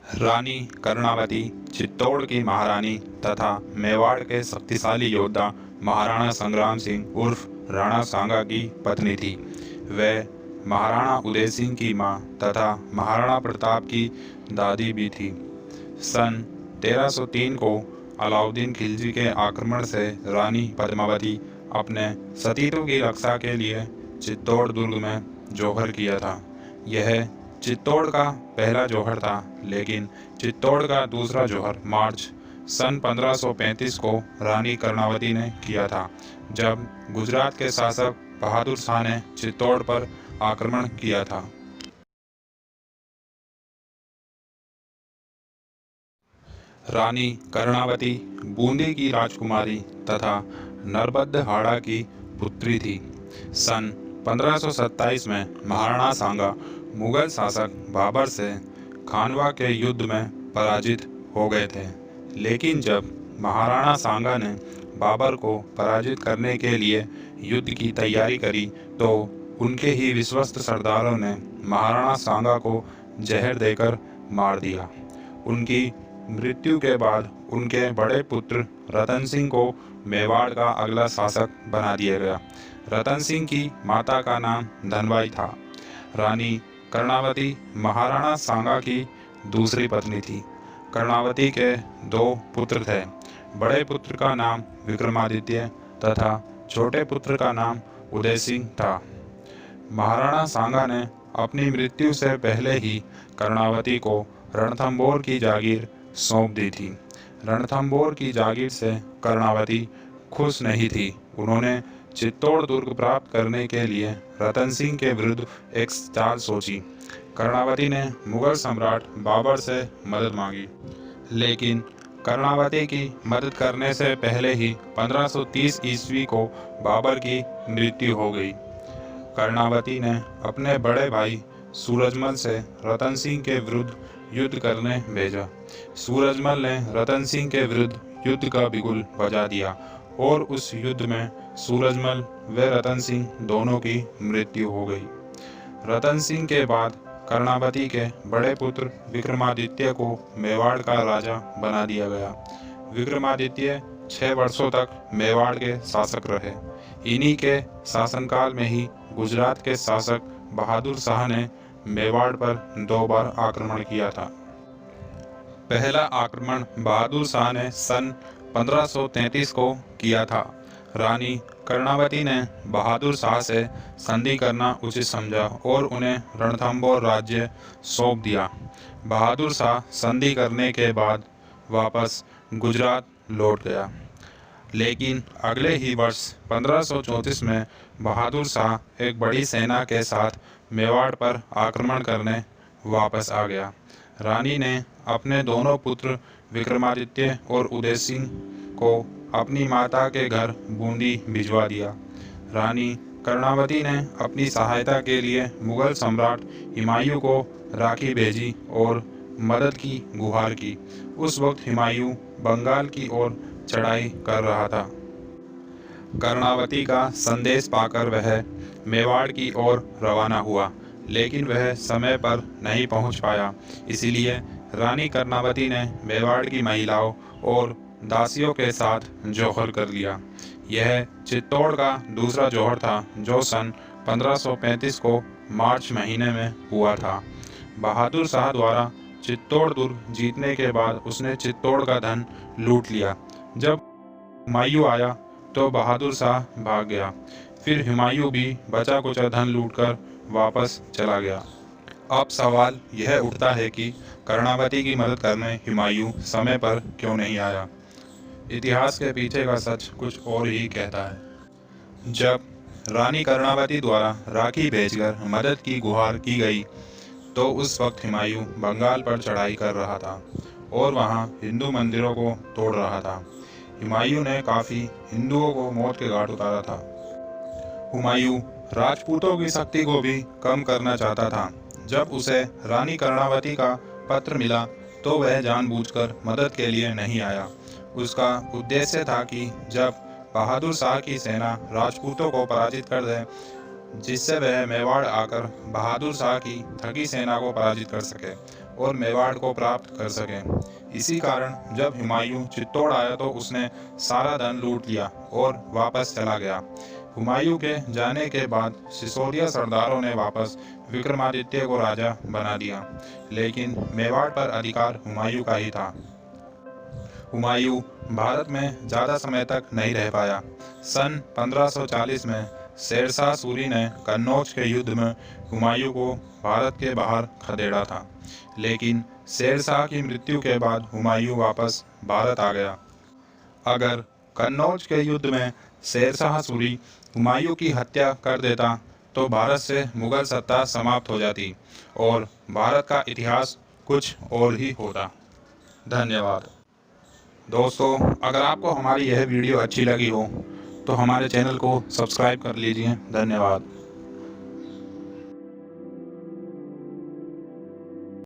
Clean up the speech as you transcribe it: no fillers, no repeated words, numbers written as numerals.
रानी कर्णावती चित्तौड़ की महारानी तथा मेवाड़ के शक्तिशाली योद्धा महाराणा संग्राम सिंह उर्फ राणा सांगा की पत्नी थी। वह महाराणा उदय सिंह की मां तथा महाराणा प्रताप की दादी भी थी। सन 1303 को अलाउद्दीन खिलजी के आक्रमण से रानी पद्मावती अपने सतीत्व की रक्षा के लिए चित्तौड़ दुर्ग में जौहर किया था। यह चित्तौड़ का पहला जौहर था, लेकिन चित्तौड़ का दूसरा जौहर मार्च सन 1535 को रानी कर्णावती ने किया था, जब गुजरात के शासक बहादुर शाह ने चित्तौड़ पर आक्रमण किया था। रानी कर्णावती बूंदी की राजकुमारी तथा नरबद्धहाड़ा की पुत्री थी। सन 1527 में महाराणा सांगा मुगल शासक बाबर से खानवा के युद्ध में पराजित हो गए थे, लेकिन जब महाराणा सांगा ने बाबर को पराजित करने के लिए युद्ध की तैयारी करी तो उनके ही विश्वस्त सरदारों ने महाराणा सांगा को जहर देकर मार दिया। उनकी मृत्यु के बाद उनके बड़े पुत्र रतन सिंह को मेवाड़ का अगला शासक बना दिया गया। रतन सिंह की माता का नाम धनबाई था। रानी कर्णावती महाराणा सांगा की दूसरी पत्नी थी। कर्णावती के दो पुत्र थे। बड़े पुत्र का नाम विक्रमादित्य तथा छोटे पुत्र का नाम उदय सिंह था। महाराणा सांगा ने अपनी मृत्यु से पहले ही कर्णावती को रणथंभौर की जागीर सौंप दी थी। रणथंभौर की जागीर से कर्णावती खुश नहीं थी। उन्होंने चित्तौड़ दुर्ग प्राप्त करने के लिए रतन सिंह के विरुद्ध एक चाल सोची। कर्णावती ने मुगल सम्राट बाबर से मदद मांगी, लेकिन कर्णावती की मदद करने से पहले ही 1530 ईस्वी को बाबर की मृत्यु हो गई। कर्णावती ने अपने बड़े भाई सूरजमल से रतन सिंह के विरुद्ध युद्ध करने भेजा। सूरजमल ने रतन सिंह के विरुद्ध युद्ध का बिगुल बजा दिया और उस युद्ध में सूरजमल व रतन सिंह दोनों की मृत्यु हो गई। रतन सिंह के बाद कर्णावती के बड़े पुत्र विक्रमादित्य को मेवाड़ का राजा बना दिया गया। विक्रमादित्य 6 वर्षों तक मेवाड़ के शासक रहे। इन्हीं के शासनकाल में ही गुजरात के शासक बहादुर शाह ने मेवाड़ पर 2 बार आक्रमण किया था। पहला आक्रमण बहादुर शाह ने सन 1533 को किया था। रानी कर्णावती ने बहादुर शाह से संधि करना उचित समझा और उन्हें रणथंभौर राज्य सौंप दिया। बहादुर शाह संधि करने के बाद वापस गुजरात लौट गया, लेकिन अगले ही वर्ष 1534 में बहादुर शाह एक बड़ी सेना के साथ मेवाड़ पर आक्रमण करने वापस आ गया। रानी ने अपने दोनों पुत्र विक्रमादित्य और उदय सिंह को अपनी माता के घर बूंदी भिजवा दिया। रानी कर्णावती ने अपनी सहायता के लिए मुगल सम्राट हुमायूं को राखी भेजी और मदद की गुहार की। उस वक्त हुमायूं बंगाल की ओर चढ़ाई कर रहा था। कर्णावती का संदेश पाकर वह मेवाड़ की ओर रवाना हुआ, लेकिन वह समय पर नहीं पहुंच पाया। इसीलिए रानी कर्णावती ने मेवाड़ की महिलाओं और दासियों के साथ जौहर कर लिया। यह चित्तौड़ का दूसरा जौहर था, जो सन 1535 को मार्च महीने में हुआ था। बहादुर शाह द्वारा चित्तौड़ दुर्ग जीतने के बाद उसने चित्तौड़ का धन लूट लिया। जब हुमायूं आया तो बहादुर शाह भाग गया। फिर हुमायूं भी बचा कुचा धन लूटकर वापस चला गया। अब सवाल यह उठता है कि कर्णावती की मदद करने हुमायूं समय पर क्यों नहीं आया। इतिहास के पीछे का सच कुछ और ही कहता है। जब रानी कर्णावती द्वारा राखी भेजकर मदद की गुहार की गई तो उस वक्त हुमायूं बंगाल पर चढ़ाई कर रहा था और वहां हिंदू मंदिरों को तोड़ रहा था। हुमायूं ने काफ़ी हिंदुओं को मौत के घाट उतारा था। हुमायूं राजपूतों की शक्ति को भी कम करना चाहता था। जब उसे रानी कर्णावती का पत्र मिला तो वह जानबूझकर मदद के लिए नहीं आया। उसका उद्देश्य था कि जब बहादुर शाह की सेना राजपूतों को पराजित कर दे, जिससे वह मेवाड़ आकर बहादुर शाह की थकी सेना को पराजित कर सके। और मेवाड़ को प्राप्त कर सके। इसी कारण जब हुमायूं चित्तौड़ आया तो उसने सारा धन लूट लिया और वापस चला गया। हुमायूं के जाने के बाद सिसोदिया सरदारों ने वापस विक्रमादित्य को राजा बना दिया, लेकिन मेवाड़ पर अधिकार हुमायूं का ही था। हुमायूं भारत में ज़्यादा समय तक नहीं रह पाया। सन 1540 में शेरशाह सूरी ने कन्नौज के युद्ध में हुमायूं को भारत के बाहर खदेड़ा था, लेकिन शेरशाह की मृत्यु के बाद हुमायूं वापस भारत आ गया। अगर कन्नौज के युद्ध में शेरशाह सूरी हुमायूं की हत्या कर देता तो भारत से मुगल सत्ता समाप्त हो जाती और भारत का इतिहास कुछ और ही होता। धन्यवाद। दोस्तों, अगर आपको हमारी यह वीडियो अच्छी लगी हो तो हमारे चैनल को सब्सक्राइब कर लीजिए। धन्यवाद।